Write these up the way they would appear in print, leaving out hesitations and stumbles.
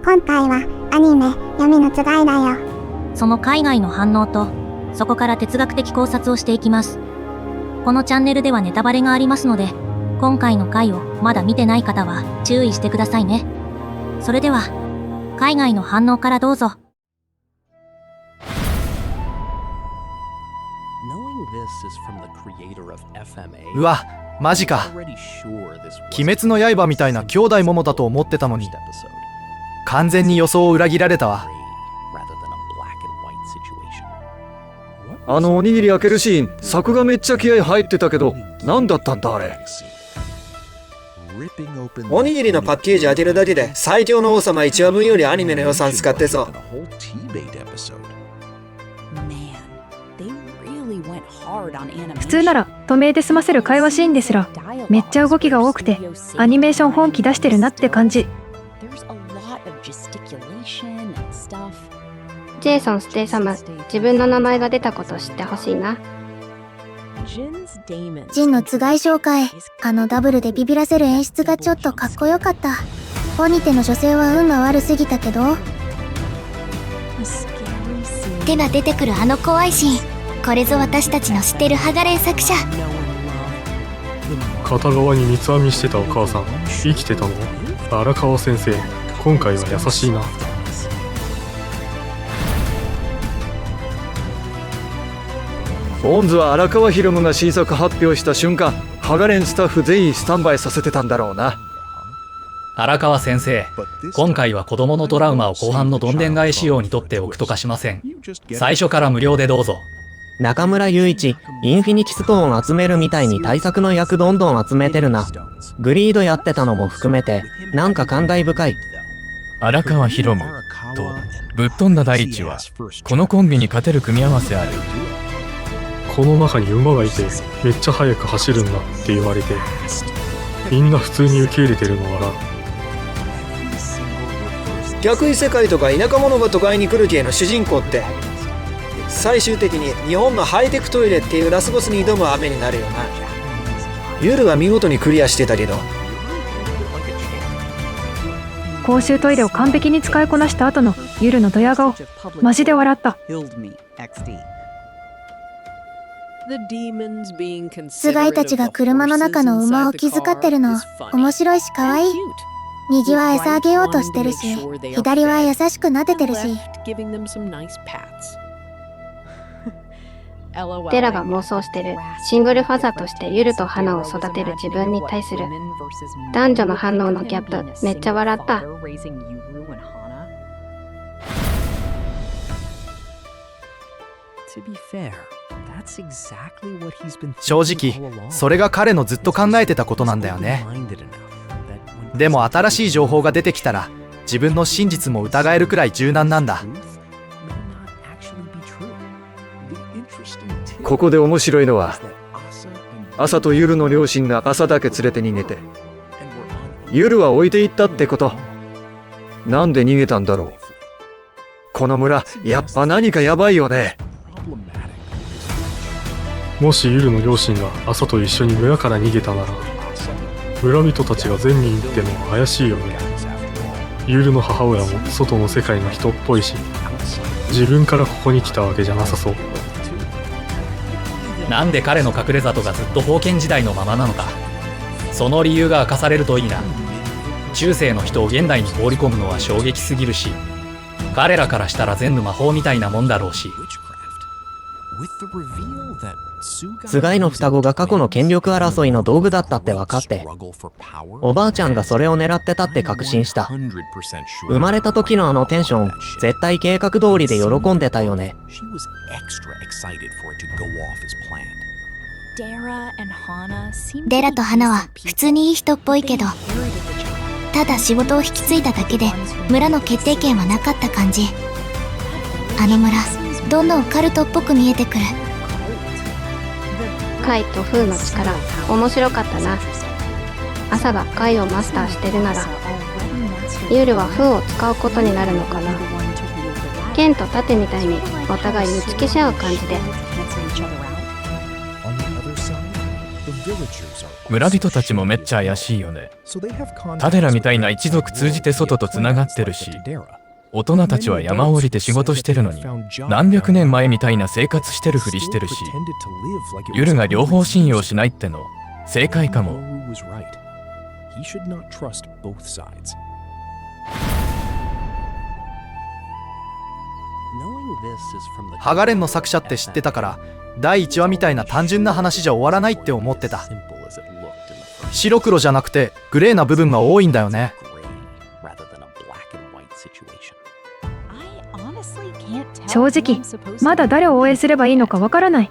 今回はアニメ闇のつがいだよ。その海外の反応と、そこから哲学的考察をしていきます。このチャンネルではネタバレがありますので、今回の回をまだ見てない方は注意してくださいね。それでは、海外の反応からどうぞ。うわ、マジか。鬼滅の刃みたいな兄弟桃だと思ってたのに、完全に予想を裏切られたわ。あのおにぎり開けるシーン、作がめっちゃ気合入ってたけど、何だったんだあれ。おにぎりのパッケージ開けるだけで最強の王様1話分よりアニメの予算使ってそう。普通なら透明で済ませる会話シーンですらめっちゃ動きが多くてアニメーション本気出してるなって感じ。ジェイソン・ステイサム、自分の名前が出たこと知ってほしいな。ジンのつがい紹介、あのダブルでビビらせる演出がちょっとかっこよかった。ポニテの女性は運が悪すぎたけど。手が出てくるあの怖いシーン、これぞ私たちの知ってるハガレン作者。片側に三つ編みしてたお母さん、生きてたの？荒川先生、今回は優しいな。ボンズは荒川博夢が新作発表した瞬間、ハガレンスタッフ全員スタンバイさせてたんだろうな。荒川先生、今回は子供のトラウマを後半のどんでん返し用に取っておくとかしません。最初から無料でどうぞ。中村雄一、インフィニティストーン集めるみたいに対策の役どんどん集めてるな。グリードやってたのも含めて、なんか感慨深い。荒川博夢とぶっ飛んだ大地は、このコンビに勝てる組み合わせある。この中に馬がいて、めっちゃ速く走るんだって言われて、みんな普通に受け入れてるのはな。逆異世界とか田舎者が都会に来る系の主人公って、最終的に日本のハイテクトイレっていうラスボスに挑む雨になるよな。ユルは見事にクリアしてたけど、公衆トイレを完璧に使いこなした後のユルのドヤ顔、マジで笑った。つがいたちが車の中の馬を気遣ってるの面白いし可愛い。右は餌あげようとしてるし、左は優しく撫でてるし。デラが妄想してるシングルファザーとしてユルと花を育てる自分に対する男女の反応のギャップ、めっちゃ笑った。正直、それが彼のずっと考えてたことなんだよね。でも新しい情報が出てきたら、自分の真実も疑えるくらい柔軟なんだ。ここで面白いのは、朝とユルの両親が朝だけ連れて逃げて、ユルは置いていったってこと。なんで逃げたんだろう。この村、やっぱ何かやばいよね。もしユルの両親が朝と一緒に村から逃げたなら、村人たちが全に行っても怪しいよね。ユルの母親も外の世界の人っぽいし、自分からここに来たわけじゃなさそう。なんで彼の隠れ里がずっと封建時代のままなのか、その理由が明かされるといいな。中世の人を現代に放り込むのは衝撃すぎるし、彼らからしたら全部魔法みたいなもんだろうし。つがいの双子が過去の権力争いの道具だったって分かって、おばあちゃんがそれを狙ってたって確信した。生まれた時のあのテンション、絶対計画通りで喜んでたよね。デラと花は普通にいい人っぽいけど、ただ仕事を引き継いだだけで村の決定権はなかった感じ。あの村、どんどんカルトっぽく見えてくる。カイとフーの力、面白かったな。朝がカイをマスターしてるなら、ユールはフーを使うことになるのかな。剣と盾みたいにお互い打ち消し合う感じで。村人たちもめっちゃ怪しいよね。タデラみたいな一族通じて外とつながってるし、大人たちは山を降りて仕事してるのに、何百年前みたいな生活してるふりしてるし、ユルが両方信用しないっての正解かも。ハガレンの作者って知ってたから、第1話みたいな単純な話じゃ終わらないって思ってた。白黒じゃなくてグレーな部分が多いんだよね。正直、まだ誰を応援すればいいのかわからない。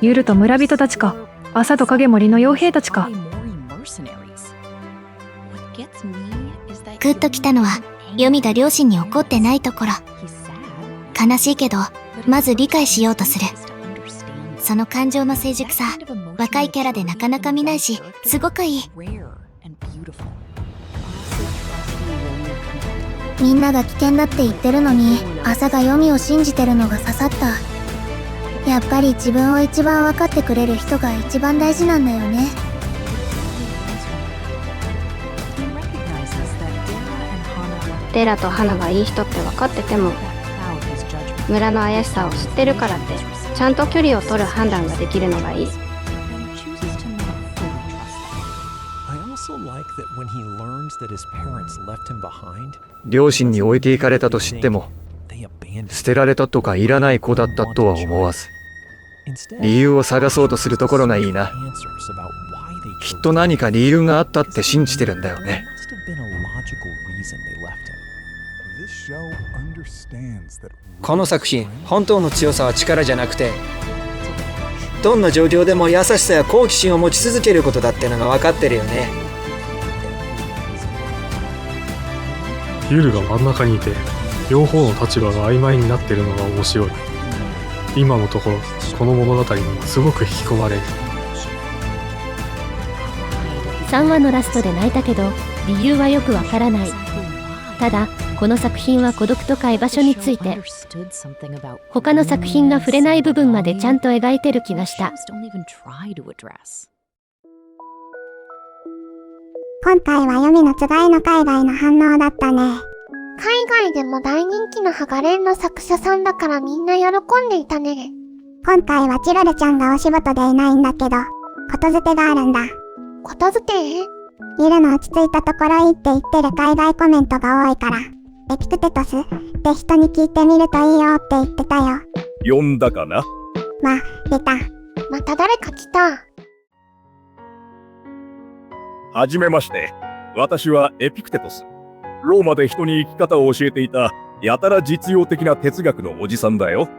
ユルと村人たちか、朝と影森の傭兵たちか。グッときたのは、ヨミが両親に怒ってないところ。悲しいけど、まず理解しようとする。その感情の成熟さ、若いキャラでなかなか見ないし、すごくいい。みんなが危険だって言ってるのに、朝がヨミを信じてるのが刺さった。やっぱり自分を一番分かってくれる人が一番大事なんだよね。デラとハナがいい人って分かってても、村の怪しさを知ってるからってちゃんと距離を取る判断ができるのがいい。両親に置いていかれたと知っても、捨てられたとかいらない子だったとは思わず、理由を探そうとするところがいいな。きっと何か理由があったって信じてるんだよね。この作品、本当の強さは力じゃなくて、どんな状況でも優しさや好奇心を持ち続けることだってのが分かってるよね。ユルが真ん中にいて、両方の立場が曖昧になってるのが面白い。今のところ、この物語にすごく引き込まれる。3話のラストで泣いたけど、理由はよくわからない。ただ、この作品は孤独とか居場所について、他の作品が触れない部分までちゃんと描いてる気がした。今回はヨミのつがいの海外の反応だったね。海外でも大人気のハガレンの作者さんだからみんな喜んでいたね。今回はチロルちゃんがお仕事でいないんだけど、ことづてがあるんだ。ことづて？ユルの落ち着いたところいいって言ってる海外コメントが多いから、エピクテトスって人に聞いてみるといいよって言ってたよ。読んだかな？出た。また誰か来た。はじめまして。私はエピクテトス。ローマで人に生き方を教えていた、やたら実用的な哲学のおじさんだよ。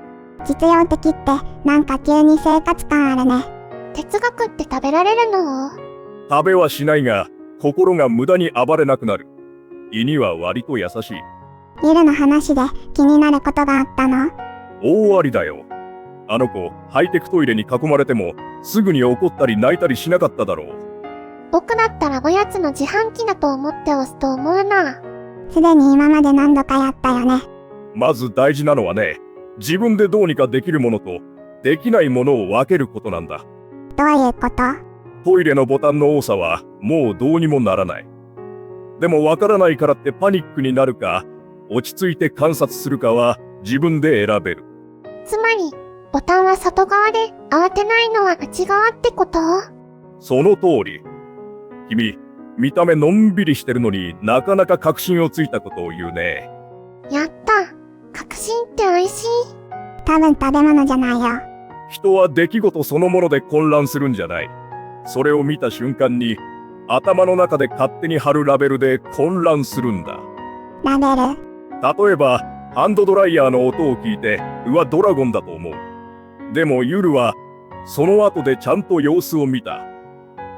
実用的ってなんか急に生活感あるね。哲学って食べられるの？食べはしないが、心が無駄に暴れなくなる。胃には割と優しい。ユルの話で気になることがあったの？大ありだよ。あの子、ハイテクトイレに囲まれても、すぐに怒ったり泣いたりしなかっただろう。僕だったらおやつの自販機だと思って押すと思うな。すでに今まで何度かやったよね。まず大事なのはね、自分でどうにかできるものと、できないものを分けることなんだ。どういうこと？トイレのボタンの多さはもうどうにもならない。でもわからないからってパニックになるか、落ち着いて観察するかは自分で選べる。つまり、ボタンは外側で、慌てないのは内側ってこと？その通り。君、見た目のんびりしてるのになかなか確信をついたことを言うね。やった。確信って美味しい？多分食べ物じゃないよ。人は出来事そのもので混乱するんじゃない。それを見た瞬間に、頭の中で勝手に貼るラベルで混乱するんだ。ラベル？例えば、ハンドドライヤーの音を聞いて、ドラゴンだと思う。でもユルは、その後でちゃんと様子を見た。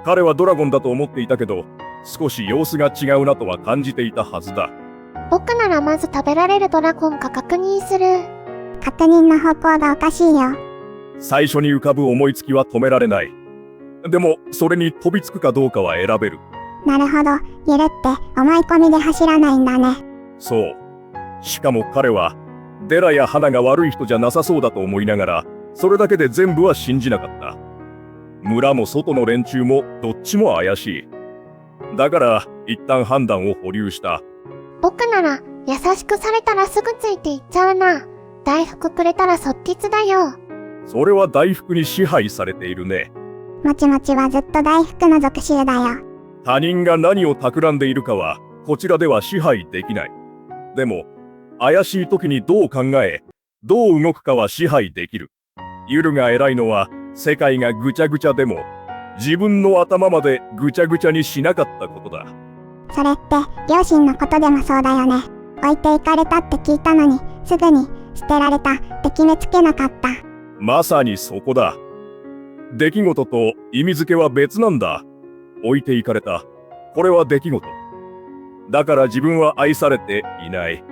彼はドラゴンだと思っていたけど、少し様子が違うなとは感じていたはずだ。僕ならまず食べられるドラゴンか確認する。確認の方向がおかしいよ。最初に浮かぶ思いつきは止められない。でも、それに飛びつくかどうかは選べる。なるほど。ゆるって思い込みで走らないんだね。そう。しかも彼は、デラやハナが悪い人じゃなさそうだと思いながら、それだけで全部は信じなかった。村も外の連中もどっちも怪しい。だから一旦判断を保留した。僕なら優しくされたらすぐついていっちゃうな。大福くれたらそっちつだよ。それは大福に支配されているね。もちもちはずっと大福の属州だよ。他人が何を企んでいるかはこちらでは支配できない。でも怪しい時にどう考え、どう動くかは支配できる。ユルが偉いのは世界がぐちゃぐちゃでも自分の頭までぐちゃぐちゃにしなかったことだ。それって両親のことでもそうだよね。置いていかれたって聞いたのにすぐに捨てられたって決めつけなかった。まさにそこだ。出来事と意味付けは別なんだ。置いていかれた。これは出来事。だから自分は愛されていない。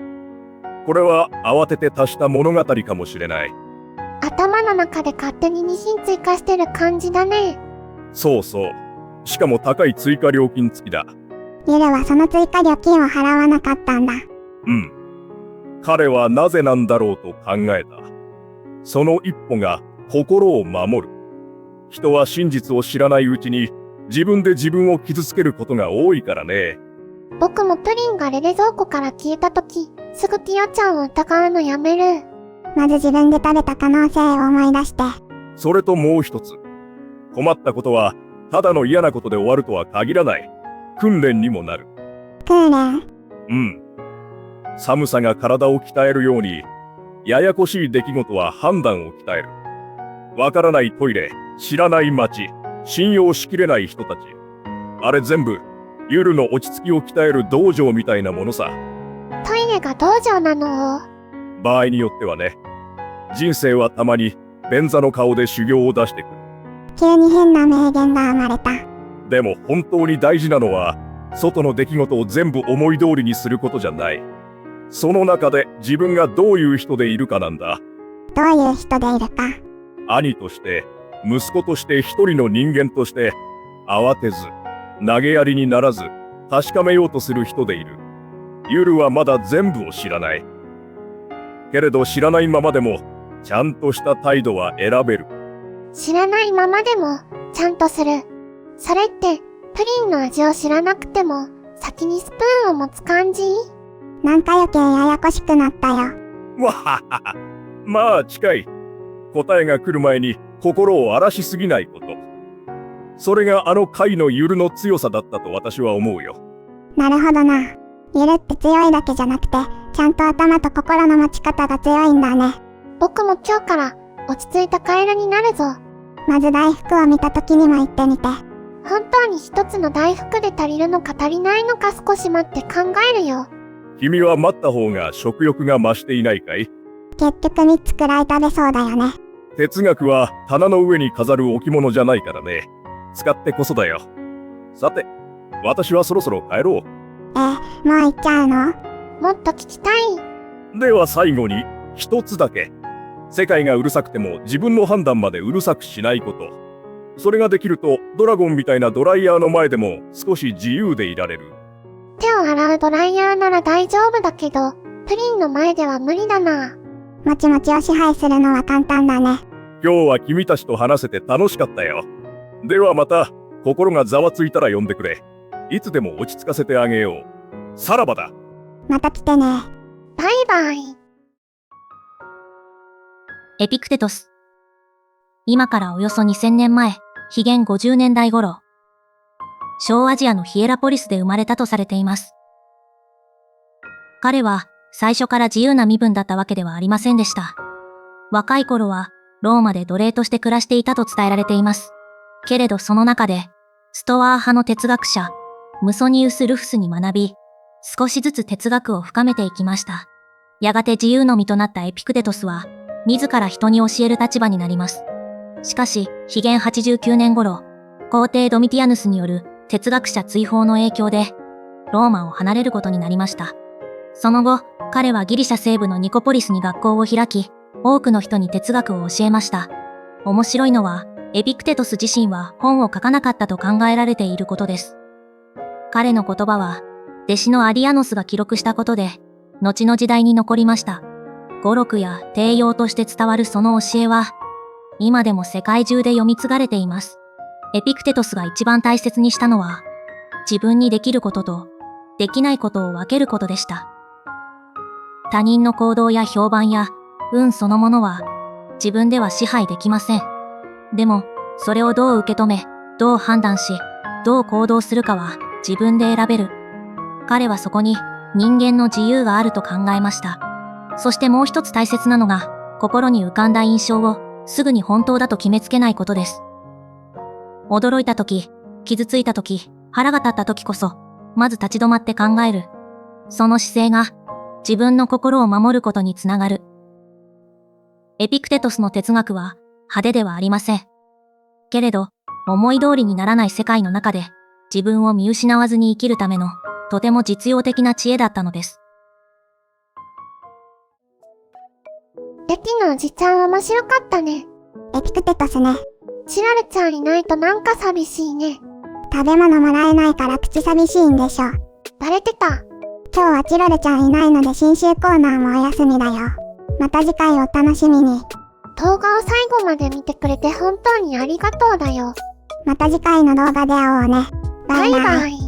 これは慌てて足した物語かもしれない。頭の中で勝手に2品追加してる感じだね。そうそう。しかも高い追加料金付きだ。ユルはその追加料金を払わなかったんだ。うん。彼はなぜなんだろうと考えた。その一歩が心を守る。人は真実を知らないうちに自分で自分を傷つけることが多いからね。僕もプリンが冷蔵庫から消えた時、すぐティオちゃんを疑うのやめる。まず自分で食べた可能性を思い出して。それともう一つ。困ったことはただの嫌なことで終わるとは限らない。訓練にもなる。訓練？うん。寒さが体を鍛えるように、ややこしい出来事は判断を鍛える。わからないトイレ、知らない街、信用しきれない人たち。あれ全部、ユルの落ち着きを鍛える道場みたいなものさ。トイレが道場なの？場合によってはね。人生はたまに便座の顔で修行を出してくる。急に変な名言が生まれた。でも本当に大事なのは、外の出来事を全部思い通りにすることじゃない。その中で自分がどういう人でいるかなんだ。どういう人でいるか。兄として、息子として一人の人間として、慌てず、投げやりにならず、確かめようとする人でいる。ユルはまだ全部を知らない。けれど知らないままでも、ちゃんとした態度は選べる。知らないままでも、ちゃんとする。それって、プリンの味を知らなくても、先にスプーンを持つ感じ？なんか余計ややこしくなったよ。わはは。まあ近い。答えが来る前に心を荒らしすぎないこと。それがあの貝のユルの強さだったと私は思うよ。なるほどな。ユルって強いだけじゃなくて、ちゃんと頭と心の持ち方が強いんだね。僕も今日から落ち着いたカエルになるぞ。まず大福を見た時にも言ってみて。本当に一つの大福で足りるのか足りないのか少し待って考えるよ。君は待った方が食欲が増していないかい？結局3つくらい食べそうだよね。哲学は棚の上に飾る置物じゃないからね。使ってこそだよ。さて、私はそろそろ帰ろう。もう行っちゃうの？もっと聞きたい。では最後に一つだけ。世界がうるさくても自分の判断までうるさくしないこと。それができるとドラゴンみたいなドライヤーの前でも少し自由でいられる。手を洗うドライヤーなら大丈夫だけど、プリンの前では無理だな。もちもちを支配するのは簡単だね。今日は君たちと話せて楽しかったよ。ではまた、心がざわついたら呼んでくれ。いつでも落ち着かせてあげよう。さらばだ。また来てね。バイバイ。エピクテトス。今からおよそ2000年前、紀元50年代頃。小アジアのヒエラポリスで生まれたとされています。彼は最初から自由な身分だったわけではありませんでした。若い頃はローマで奴隷として暮らしていたと伝えられています。けれどその中で、ストアー派の哲学者、ムソニウス・ルフスに学び、少しずつ哲学を深めていきました。やがて自由の身となったエピクテトスは、自ら人に教える立場になります。しかし、紀元89年頃、皇帝ドミティアヌスによる哲学者追放の影響で、ローマを離れることになりました。その後、彼はギリシャ西部のニコポリスに学校を開き、多くの人に哲学を教えました。面白いのは、エピクテトス自身は本を書かなかったと考えられていることです。彼の言葉は、弟子のアリアノスが記録したことで、後の時代に残りました。語録や定用として伝わるその教えは、今でも世界中で読み継がれています。エピクテトスが一番大切にしたのは、自分にできることとできないことを分けることでした。他人の行動や評判や運そのものは自分では支配できません。でも、それをどう受け止め、どう判断し、どう行動するかは自分で選べる。彼はそこに人間の自由があると考えました。そしてもう一つ大切なのが、心に浮かんだ印象をすぐに本当だと決めつけないことです。驚いたとき、傷ついたとき、腹が立ったときこそ、まず立ち止まって考える。その姿勢が自分の心を守ることにつながる。エピクテトスの哲学は派手ではありません。けれど、思い通りにならない世界の中で自分を見失わずに生きるためのとても実用的な知恵だったのです。レキのおじちゃん面白かったね。エピクテトスね。チラルちゃんいないとなんか寂しいね。食べ物もらえないから口寂しいんでしょ。バレてた。今日はチロルちゃんいないので新集コーナーもお休みだよ。また次回お楽しみに。動画を最後まで見てくれて本当にありがとうだよ。また次回の動画で会おうね。バイバイ。バイバイ。